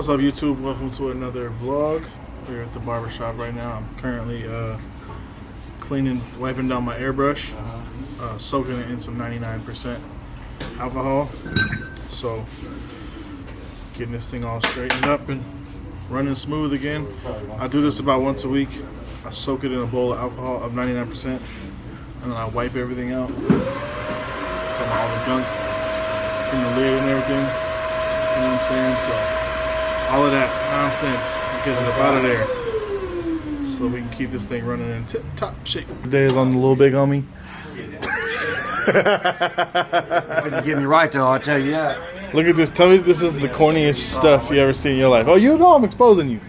What's up, YouTube? Welcome to another vlog. We're at the barber shop right now. I'm currently wiping down my airbrush, soaking it in some 99% alcohol. So, getting this thing all straightened up and running smooth again. I do this about once a week. I soak it in a bowl of alcohol of 99%, and then I wipe everything out. So all the gunk from the lid and everything. You know what I'm saying? So, all of that nonsense, get it up out of there so we can keep this thing running in tip-top shape. Today is on the little big homie. Couldn't get me right though, I'll tell you that. Look at this. Tell me this is the corniest stuff you ever seen in your life. Oh, you know I'm exposing you.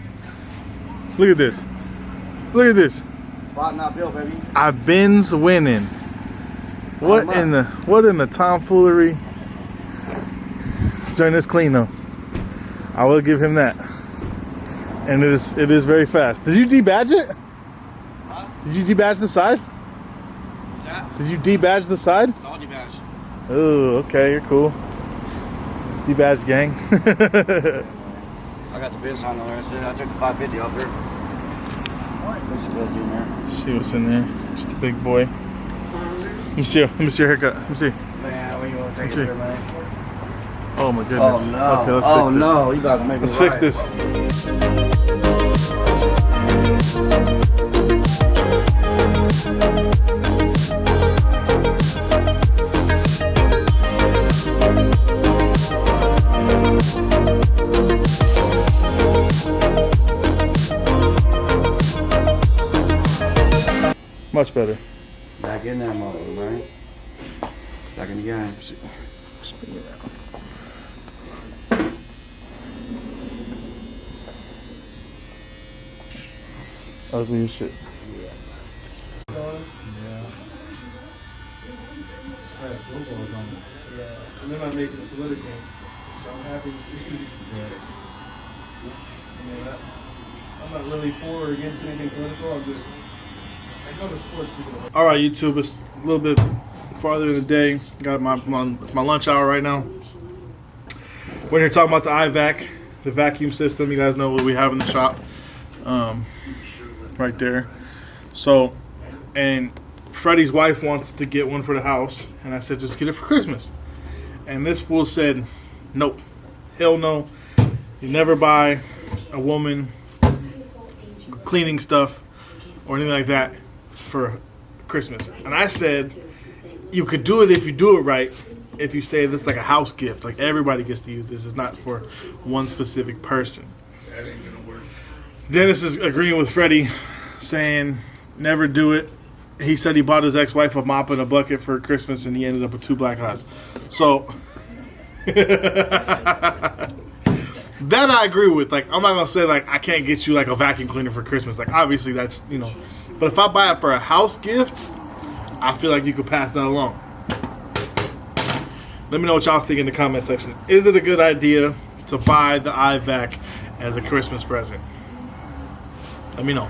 Look at this. Look at this. Spot not built, baby. I've been's winning. What in the tomfoolery? Let's join this clean though. I will give him that. And it is very fast. Did you debadge it? Huh? Did you debadge the side? What's that? Did you debadge the side? It's all debadged. Oh, okay, you're cool. Debadge gang. I got the biz on there. I took the 550 off there. What's the filthy in there? See what's in there. Just a big boy. Let me see your haircut. Let me see. Man, what do you want to take it there, man? Oh my goodness. Oh no. Okay, let's oh fix this. no, you about to make me Let's fix this. Much better. Back in that motherfucker, man. Back in the game. Let's see. Spin it around. Ugly as shit. Yeah. Yeah, and they're not making it political, so I'm happy to see. I'm not really for or against anything political. I go to sports to go. All right, YouTube. It's a little bit farther in the day. Got my lunch hour right now. We're here talking about the IVAC, the vacuum system. You guys know what we have in the shop, right there. So, and Freddie's wife wants to get one for the house, and I said just get it for Christmas. And this fool said, nope, hell no. You never buy a woman cleaning stuff or anything like that for Christmas. And I said, you could do it if you do it right. If you say this is like a house gift, like everybody gets to use this. It's not for one specific person. That ain't gonna work. Dennis is agreeing with Freddie, saying never do it. He said he bought his ex-wife a mop and a bucket for Christmas, and he ended up with 2 black eyes. So that I agree with. Like, I'm not gonna say like I can't get you like a vacuum cleaner for Christmas. Like, obviously that's But if I buy it for a house gift, I feel like you could pass that along. Let me know what y'all think in the comment section. Is it a good idea to buy the IVAC as a Christmas present? Let me know.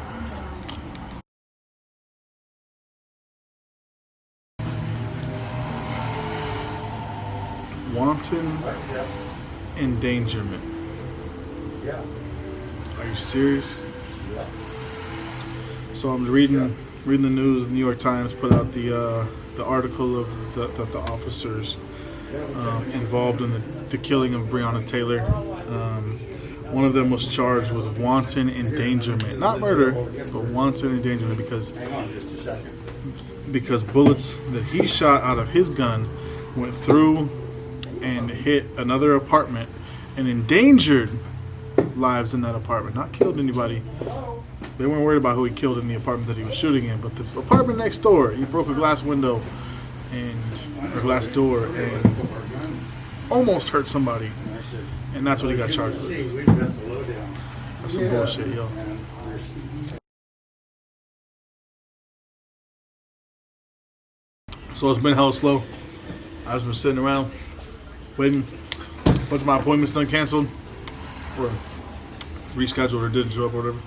Wanton Endangerment. Are you serious? So I'm reading the news. The New York Times put out the article of the officers involved in the killing of Breonna Taylor. One of them was charged with wanton endangerment, not murder, but wanton endangerment because bullets that he shot out of his gun went through and hit another apartment and endangered lives in that apartment. Not killed anybody. They weren't worried about who he killed in the apartment that he was shooting in, but the apartment next door, he broke a glass window or glass door and almost hurt somebody, and that's what he got charged with. That's some bullshit, yo. So it's been hella slow. I've just been sitting around waiting. A bunch of my appointments done canceled or rescheduled or didn't show up or whatever.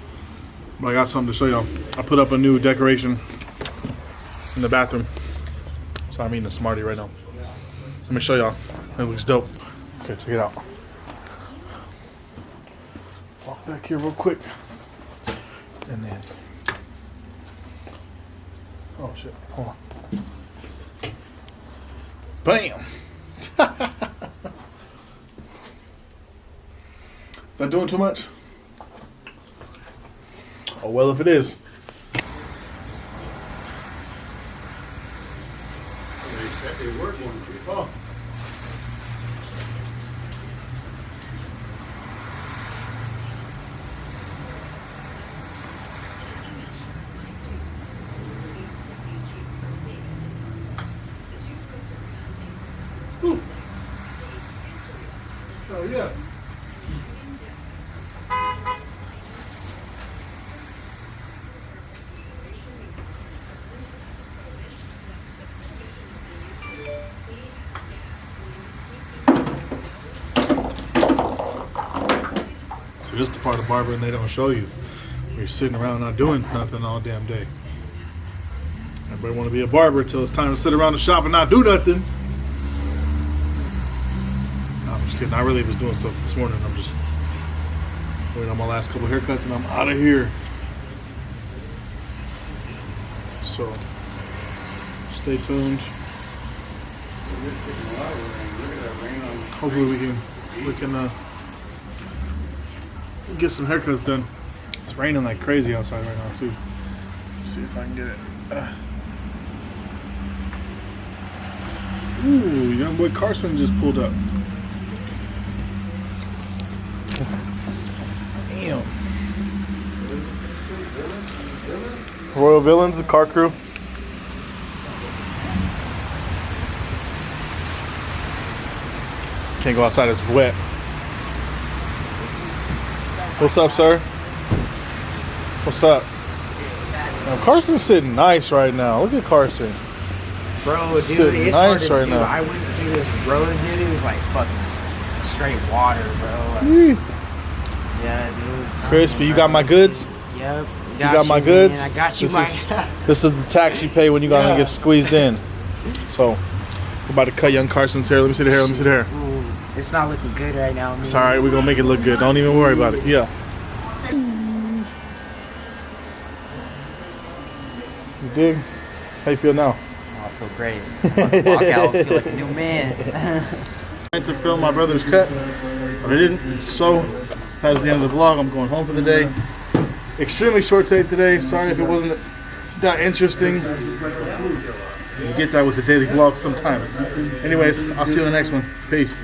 But I got something to show y'all. I put up a new decoration in the bathroom. So I'm eating a Smartie right now. Let me show y'all. It looks dope. Okay, check it out. back here real quick. And then, oh shit, hold on. Bam! Is that doing too much? Oh well, if it is. They were going to. Oh. Ooh. Oh yeah. So this is the part of barbering they don't show you. Where you're sitting around not doing nothing all damn day. Everybody want to be a barber until it's time to sit around the shop and not do nothing. No, I'm just kidding. I really was doing stuff this morning. I'm just waiting on my last couple haircuts and I'm out of here. So stay tuned. Hopefully we can get some haircuts done. It's raining like crazy outside right now too. Let's see if I can get it. Ooh, young boy Carson just pulled up. Damn. Royal Villains, the car crew. Can't go outside, it's wet. What's up, sir? What's up? Now, Carson's sitting nice right now. Look at Carson. Bro, dude, Sitting it's nice hard to right do. now. I went through this road, dude. It was like fucking straight water, bro. Like, Yee. yeah, dude. Crispy, you got my goods? Yep. You got my goods? Man. I got you, This is the tax you pay when you're gonna get squeezed in. So, we're about to cut young Carson's hair. Let me see the hair. Let me see the hair. Ooh, it's not looking good right now, man. It's all right. We're gonna make it look good. Don't even worry about it. Yeah. You dig? How you feel now? Oh, I feel great. I'm about to walk out and feel like a new man. I had to film my brother's cut, but I didn't. So, that's the end of the vlog. I'm going home for the day. Extremely short day today. Sorry if it wasn't that interesting. You get that with the daily vlog sometimes. Anyways, I'll see you in the next one. Peace.